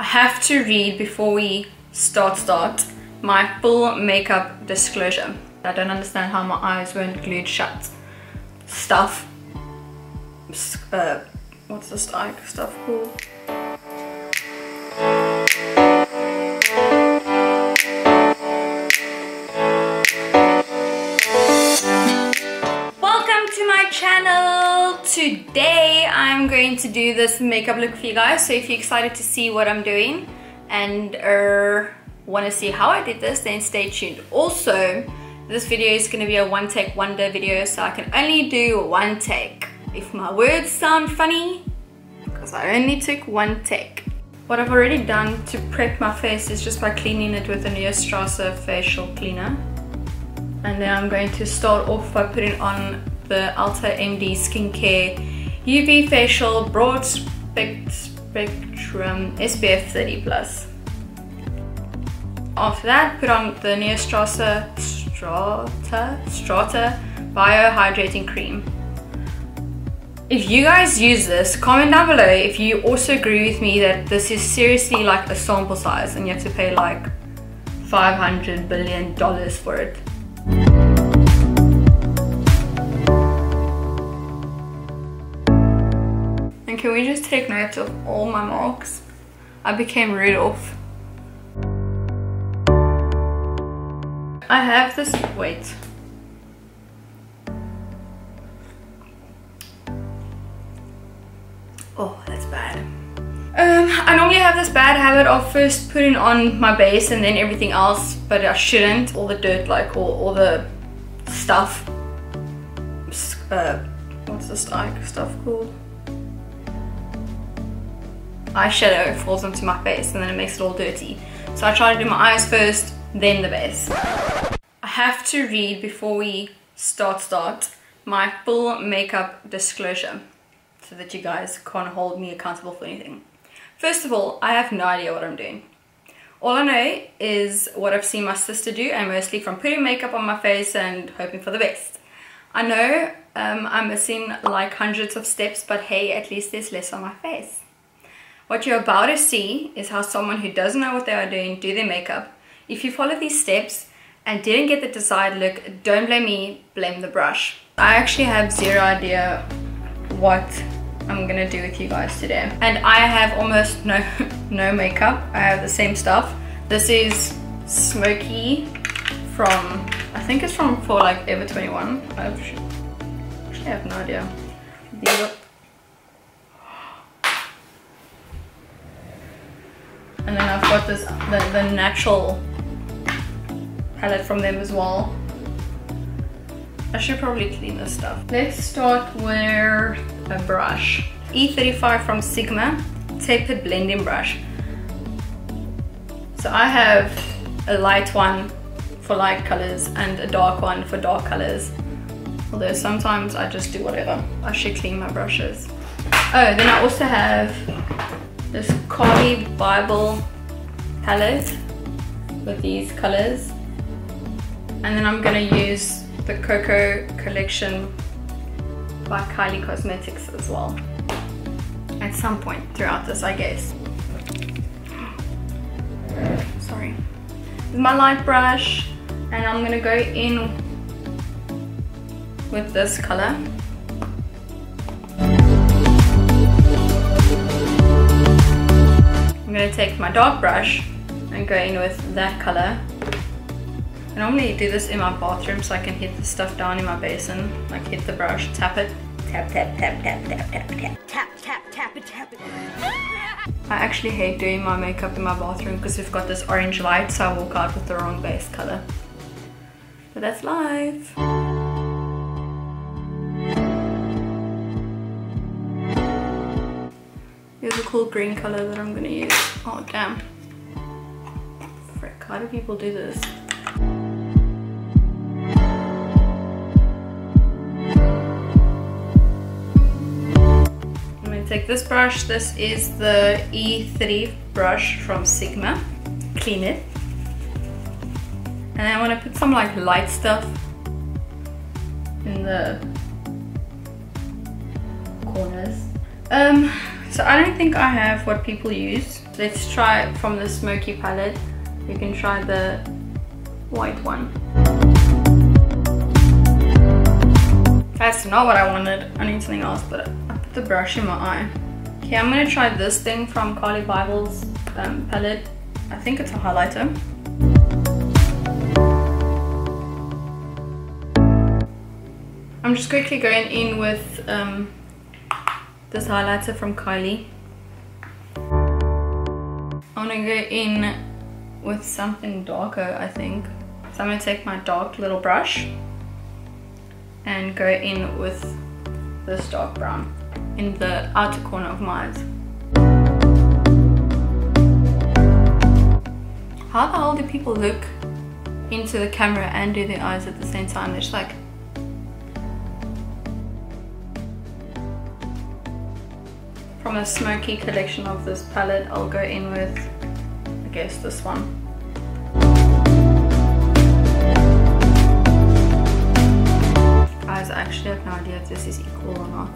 I have to read before we start my full makeup disclosure. I don't understand how my eyes weren't glued shut. Stuff. What's this stuff called? Welcome to my channel. Today I'm going to do this makeup look for you guys. So if you're excited to see what I'm doing and want to see how I did this, then stay tuned. Also, this video is going to be a one take wonder video, so I can only do one take. If my words sound funny, because I only took one take. What I've already done to prep my face is just by cleaning it with a aaahh facial cleaner. And then I'm going to start off by putting on the Ulta MD Skincare UV Facial Broad Spectrum SPF 30+. After that, put on the aaahh Strata Bio Hydrating Cream. If you guys use this, comment down below if you also agree with me that this is seriously like a sample size and you have to pay like $500 billion for it. And can we just take note of all my marks? I became Rudolph. I have this, wait. Oh, that's bad. I normally have this bad habit of first putting on my base and then everything else, but I shouldn't. All the dirt, like all the stuff. What's this stuff called? Eyeshadow falls onto my face and then it makes it all dirty. So I try to do my eyes first, then the base. I have to read before we start my full makeup disclosure, so that you guys can't hold me accountable for anything. First of all, I have no idea what I'm doing. All I know is what I've seen my sister do, and mostly from putting makeup on my face and hoping for the best. I know I'm missing like hundreds of steps, but hey, at least there's less on my face. What you're about to see is how someone who doesn't know what they are doing do their makeup. If you follow these steps and didn't get the desired look, don't blame me, blame the brush. I actually have zero idea what I'm gonna do with you guys today, and I have almost no makeup. I have the same stuff. This is Smoky from, I think it's from for like Ever 21. I actually have no idea. These are, and then I've got this the natural palette from them as well. I should probably clean this stuff. Let's start with a brush. E35 from Sigma tapered blending brush. So I have a light one for light colors and a dark one for dark colors. Although sometimes I just do whatever. I should clean my brushes. Oh, then I also have this Carly Bible palette with these colors. And then I'm gonna use the Cocoa collection by Kylie Cosmetics as well at some point throughout this, I guess. Sorry. This is my light brush, and I'm gonna go in with this color. I'm gonna take my dark brush and go in with that color. I normally do this in my bathroom so I can hit the stuff down in my basin, like hit the brush, tap it, tap, tap, tap, tap, tap, tap, tap, tap, tap, tap it, tap it. I actually hate doing my makeup in my bathroom because we've got this orange light, so I walk out with the wrong base color. But that's life. Here's a cool green color that I'm gonna use. Oh damn. Frick, how do people do this? Take this brush. This is the E30 brush from Sigma. Clean it. And I want to put some like light stuff in the corners. So I don't think I have what people use. Let's try from the smoky palette. You can try the white one. That's not what I wanted. I need something else, but I put the brush in my eye. Okay, I'm gonna try this thing from Carly Bible's palette. I think it's a highlighter. I'm just quickly going in with this highlighter from Kylie. I'm gonna go in with something darker, I think. So I'm gonna take my dark little brush and go in with this dark brown in the outer corner of my eyes. How the hell do people look into the camera and do their eyes at the same time? They're just like... From a smoky collection of this palette, I'll go in with, I guess, this one. Guys, I actually have no idea if this is equal or not,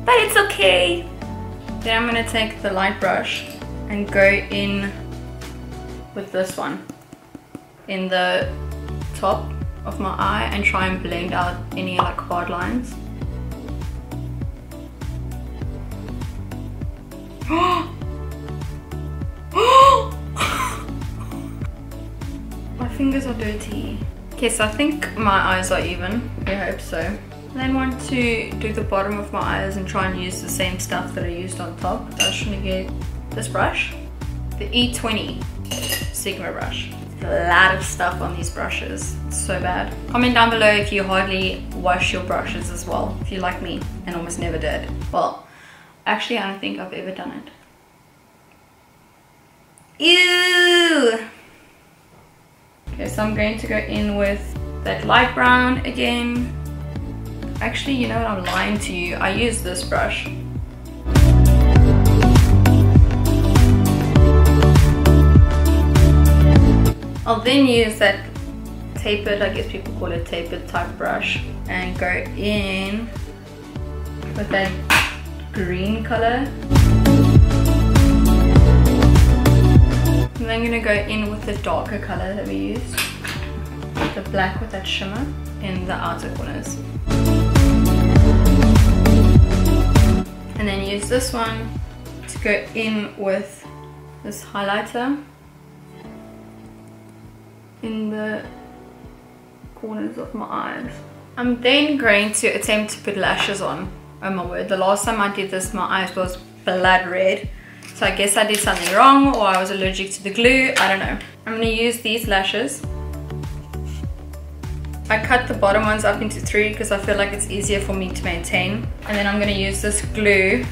but it's okay. Then I'm gonna take the light brush and go in with this one in the top of my eye and try and blend out any like hard lines. My fingers are dirty. Okay, so I think my eyes are even. I hope so. And then I want to do the bottom of my eyes and try and use the same stuff that I used on top. So I was trying to get this brush, the E20 Sigma brush. A lot of stuff on these brushes. It's so bad. Comment down below if you hardly wash your brushes as well, if you like me and almost never did. Well, actually I don't think I've ever done it. Ew! Okay, so I'm going to go in with that light brown again. Actually, you know what, I'm lying to you. I use this brush. I'll then use that tapered, I guess people call it tapered type brush, and go in with that green color. And then I'm going to go in with the darker color that we used, the black with that shimmer in the outer corners. And then use this one to go in with this highlighter in the corners of my eyes. I'm then going to attempt to put lashes on. Oh my word, the last time I did this my eyes was blood red. So I guess I did something wrong, or I was allergic to the glue, I don't know. I'm going to use these lashes. I cut the bottom ones up into 3 because I feel like it's easier for me to maintain. And then I'm going to use this glue.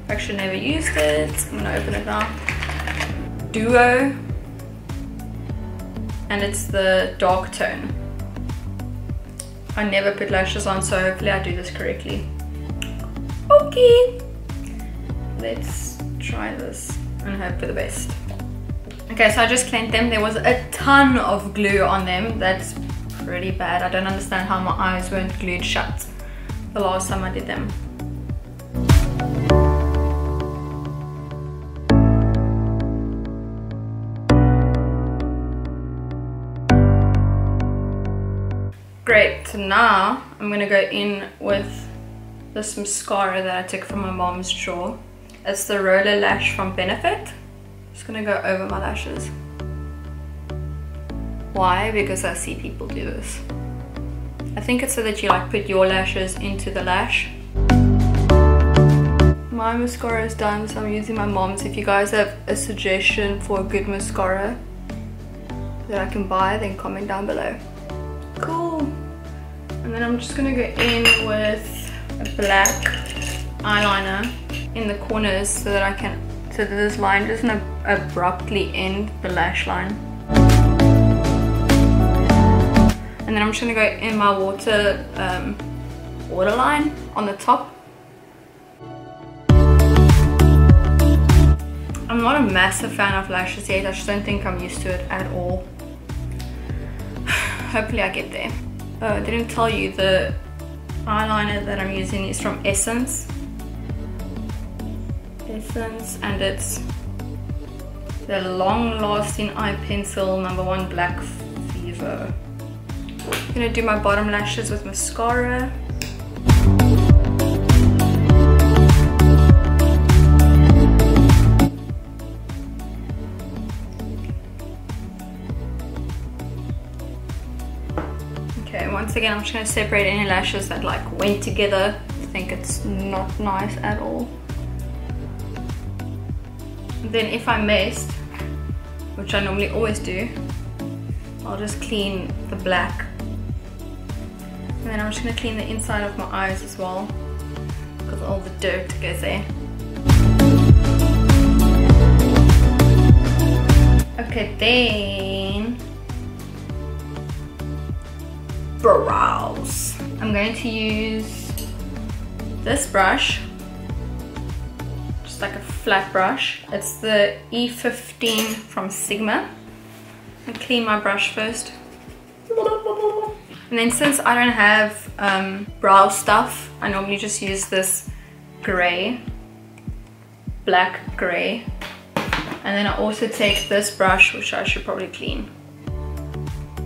I actually never used it. I'm going to open it now. Duo. And it's the dark tone. I never put lashes on, so hopefully I do this correctly. Okay. Let's try this and hope for the best. Okay, so I just cleaned them. There was a ton of glue on them. That's pretty bad. I don't understand how my eyes weren't glued shut the last time I did them. Great, so now I'm gonna go in with this mascara that I took from my mom's drawer. It's the Roller Lash from Benefit. Just gonna go over my lashes. Why? Because I see people do this. I think it's so that you like put your lashes into the lash. My mascara is done, so I'm using my mom's. If you guys have a suggestion for a good mascara that I can buy, then comment down below. Cool. And then I'm just gonna go in with a black eyeliner in the corners so that I can, so that this line doesn't abruptly end the lash line. And then I'm just gonna go in my waterline on the top. I'm not a massive fan of lashes yet. I just don't think I'm used to it at all. Hopefully I get there. Oh, I didn't tell you, the eyeliner that I'm using is from Essence, and it's the Long Lasting Eye Pencil #1 Black Fever. I'm gonna do my bottom lashes with mascara. Okay, once again, I'm just gonna separate any lashes that like went together. I think it's not nice at all. Then if I messed, which I normally always do, I'll just clean the black. And then I'm just going to clean the inside of my eyes as well, because all the dirt goes there. Okay, then brows. I'm going to use this brush, just like a flat brush. It's the E15 from Sigma. And clean my brush first. And then since I don't have brow stuff, I normally just use this grey, black grey. And then I also take this brush, which I should probably clean.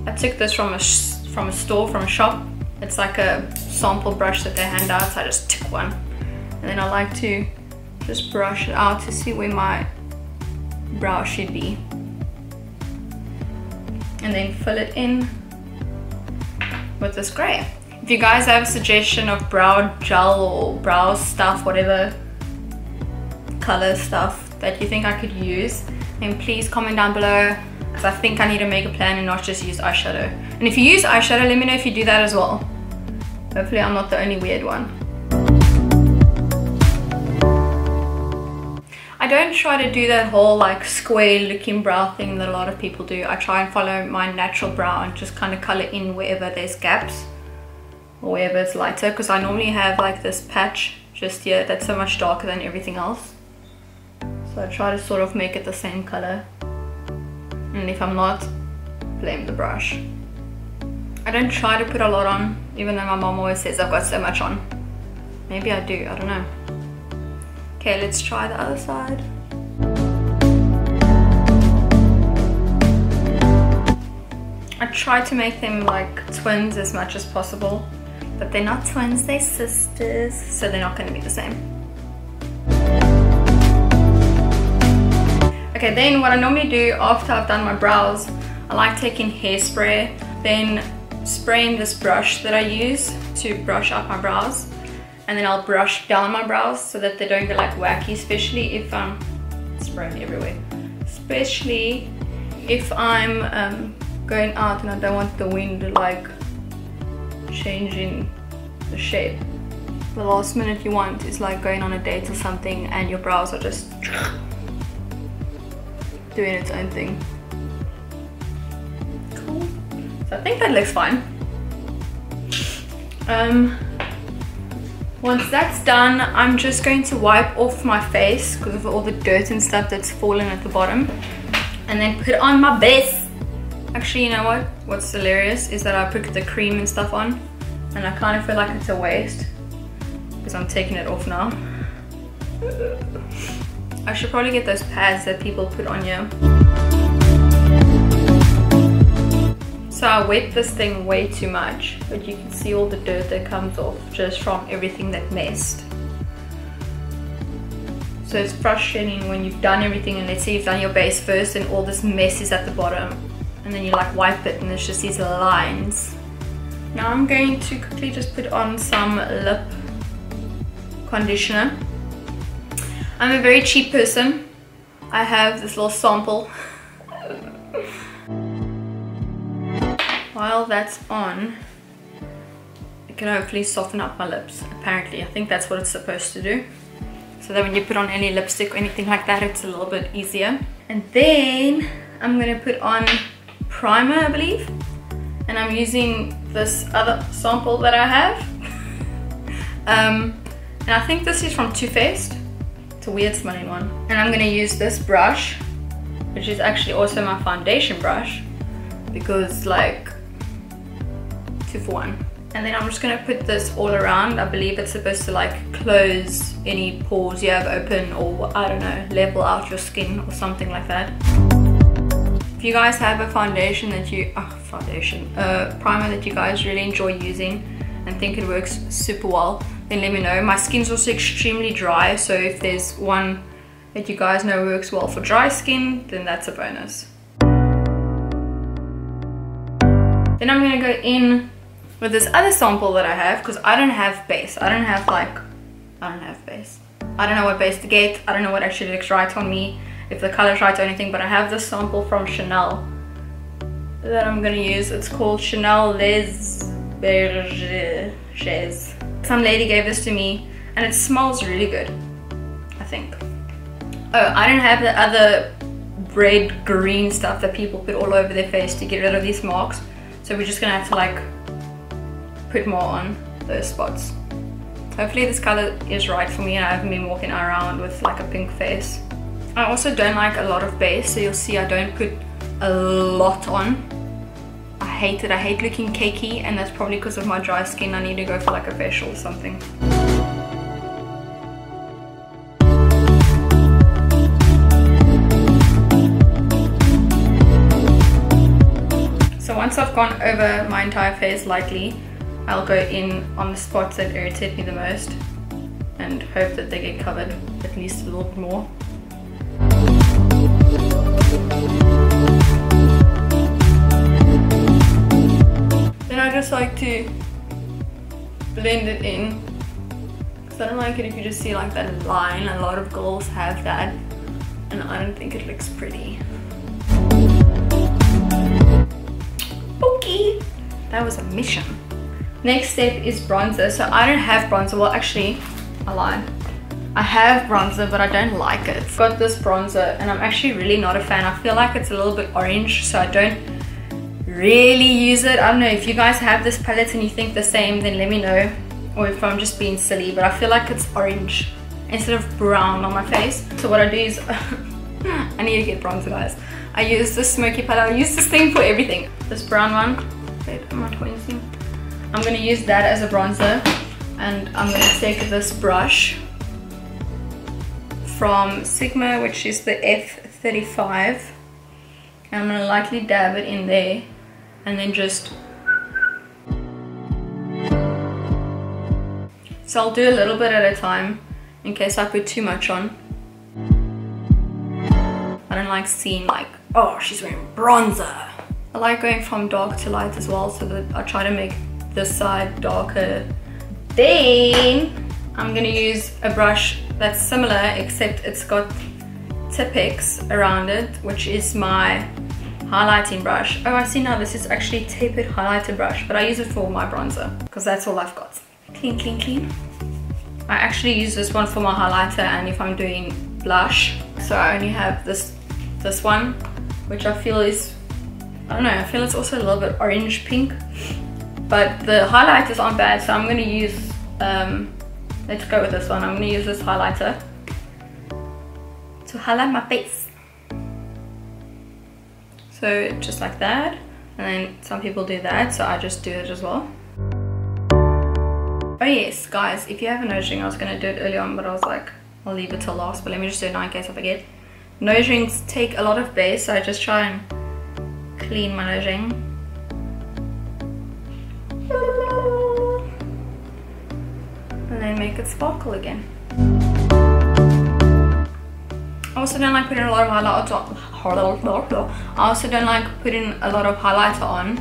I took this from a store, from a shop. It's like a sample brush that they hand out, so I just took one. And then I like to just brush it out to see where my brow should be. And then fill it in with this grey. If you guys have a suggestion of brow gel or brow stuff, whatever color stuff that you think I could use, then please comment down below, because I think I need to make a plan and not just use eyeshadow. And if you use eyeshadow, let me know if you do that as well. Hopefully I'm not the only weird one. I don't try to do that whole like square looking brow thing that a lot of people do. I try and follow my natural brow and just kind of color in wherever there's gaps or wherever it's lighter, because I normally have like this patch just here that's so much darker than everything else. So I try to sort of make it the same color. And if I'm not, blame the brush. I don't try to put a lot on, even though my mom always says I've got so much on. Maybe I do, I don't know. Okay, let's try the other side. I try to make them like twins as much as possible, but they're not twins, they're sisters, so they're not going to be the same. Okay, then what I normally do after I've done my brows, I like taking hairspray, then spraying this brush that I use to brush up my brows. And then I'll brush down my brows so that they don't get like wacky, especially if I'm spraying everywhere. Especially if I'm going out and I don't want the wind to like changing the shape. The last minute you want is like going on a date or something and your brows are just doing its own thing. Cool. So I think that looks fine. Once that's done, I'm just going to wipe off my face because of all the dirt and stuff that's fallen at the bottom, and then put on my base. Actually, you know what? What's hilarious is that I put the cream and stuff on, and I kind of feel like it's a waste because I'm taking it off now. I should probably get those pads that people put on here. So I wet this thing way too much, but you can see all the dirt that comes off just from everything that messed. So it's frustrating when you've done everything, and let's say you've done your base first and all this mess is at the bottom, and then you like wipe it and there's just these lines. Now I'm going to quickly just put on some lip conditioner. I'm a very cheap person. I have this little sample. While that's on, it can hopefully soften up my lips. Apparently, I think that's what it's supposed to do. So that when you put on any lipstick or anything like that, it's a little bit easier. And then I'm gonna put on primer, I believe. And I'm using this other sample that I have. And I think this is from Too Faced. It's a weird smelling one. And I'm gonna use this brush, which is actually also my foundation brush, because like 2 for 1. And then I'm just gonna put this all around. I believe it's supposed to like close any pores you have open, or I don't know, level out your skin or something like that. If you guys have a foundation that you, primer that you guys really enjoy using and think it works super well, then let me know. My skin's also extremely dry, so if there's one that you guys know works well for dry skin, then that's a bonus. Then I'm gonna go in with this other sample that I have, because I don't have base. I don't have base. I don't know what base to get. I don't know what actually looks right on me, if the color's right or anything, but I have this sample from Chanel that I'm gonna use. It's called Chanel Les Bergers. Some lady gave this to me and it smells really good, I think. Oh, I don't have the other red green stuff that people put all over their face to get rid of these marks, so we're just gonna have to like put more on those spots. Hopefully this color is right for me and I haven't been walking around with like a pink face. I also don't like a lot of base, so you'll see I don't put a lot on. I hate it. I hate looking cakey, and that's probably because of my dry skin. I need to go for like a facial or something. So once I've gone over my entire face lightly, I'll go in on the spots that irritate me the most and hope that they get covered at least a little bit more. Then I just like to blend it in, because I don't like it if you just see like that line. A lot of girls have that and I don't think it looks pretty. Okay, that was a mission. Next step is bronzer. So I don't have bronzer. Well, actually, I lied. I have bronzer, but I don't like it. I've got this bronzer and I'm actually really not a fan. I feel like it's a little bit orange, so I don't really use it. I don't know, if you guys have this palette and you think the same, then let me know. Or if I'm just being silly, but I feel like it's orange instead of brown on my face. So what I do is, I need to get bronzer, guys. I use this smoky palette. I use this thing for everything. This brown one. Wait, am I pointing? I'm gonna use that as a bronzer, and I'm gonna take this brush from Sigma, which is the F35, and I'm gonna lightly dab it in there, and then just, so I'll do a little bit at a time in case I put too much on. I don't like seeing like, oh, she's wearing bronzer. I like going from dark to light as well, so that I try to make this side darker. Then I'm gonna use a brush that's similar, except it's got Tipex around it, which is my highlighting brush. Oh, I see now, this is actually tapered highlighter brush, but I use it for my bronzer because that's all I've got. Clean, clean, clean. I actually use this one for my highlighter and if I'm doing blush. So I only have this one, which I feel is, I don't know, I feel it's also a little bit orange pink, but the highlighters aren't bad, so I'm gonna use, let's go with this one. I'm gonna use this highlighter to highlight my face. So just like that, and then some people do that, so I just do it as well. Oh yes, guys, if you have a nose ring, I was gonna do it early on, but I was like, I'll leave it till last, but let me just do it now in case I forget. Nose rings take a lot of base, so I just try and clean my nose ring. And then make it sparkle again. I also don't like putting a lot of highlighter on. I also don't like putting a lot of highlighter on.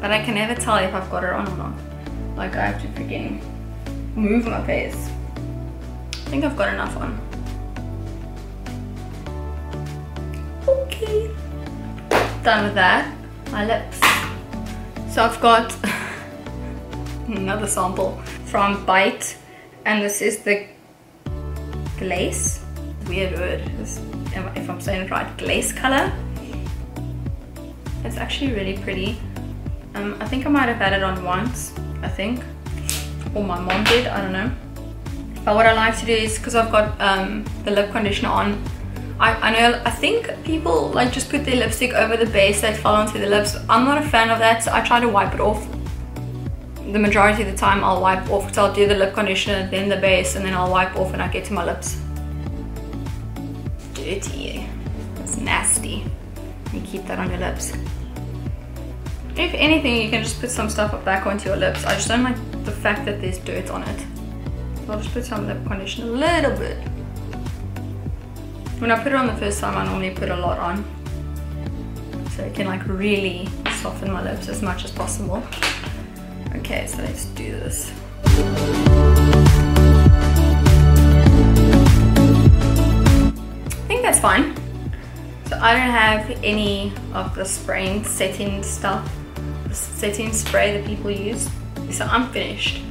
But I can never tell if I've got it on or not. Like I have to freaking move my face. I think I've got enough on. Okay. Done with that. My lips. So I've got another sample from Bite, and this is the Glace. Weird word, if I'm saying it right. Glace color. It's actually really pretty. I think I might have had it on once, I think, or my mom did, I don't know. But what I like to do is, because I've got the lip conditioner on, I think people like just put their lipstick over the base that fell onto the lips. I'm not a fan of that, so I try to wipe it off. The majority of the time I'll wipe off, because I'll do the lip conditioner, then the base, and then I'll wipe off when I get to my lips. Dirty. It's nasty. You keep that on your lips. If anything, you can just put some stuff back onto your lips. I just don't like the fact that there's dirt on it. So I'll just put some lip conditioner, a little bit. When I put it on the first time, I normally put a lot on, so it can like really soften my lips as much as possible. Okay, so let's do this. I think that's fine. So I don't have any of the spraying setting stuff, the setting spray that people use, so I'm finished.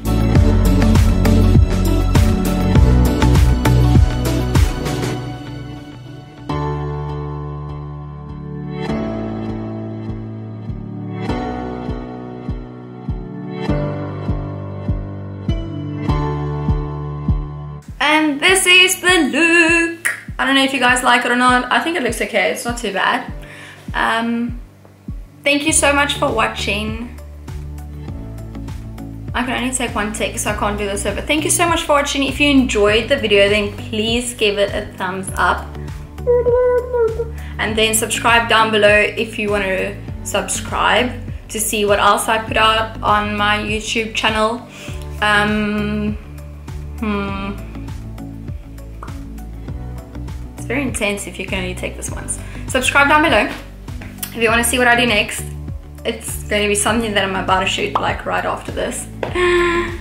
And this is the look. I don't know if you guys like it or not. I think it looks okay. It's not too bad. Thank you so much for watching. I can only take one take, so I can't do this over. Thank you so much for watching. If you enjoyed the video, then please give it a thumbs up. And then subscribe down below if you want to subscribe to see what else I put out on my YouTube channel. It's very intense if you can only take this once. Subscribe down below if you want to see what I do next. It's going to be something that I'm about to shoot like right after this. I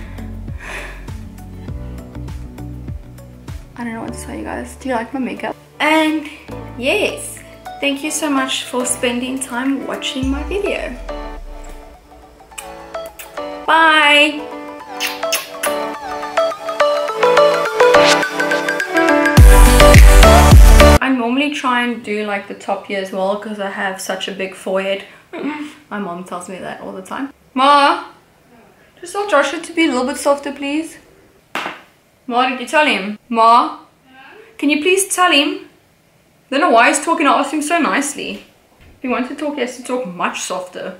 don't know what to tell you guys. Do you like my makeup? And yes, thank you so much for spending time watching my video. Bye! I normally try and do like the top here as well because I have such a big forehead. My mom tells me that all the time. Ma, just tell Joshua to be a little bit softer, please. Ma, did you tell him? Ma, can you please tell him? I don't know why he's talking. I asked him so nicely. If he wants to talk, he has to talk much softer.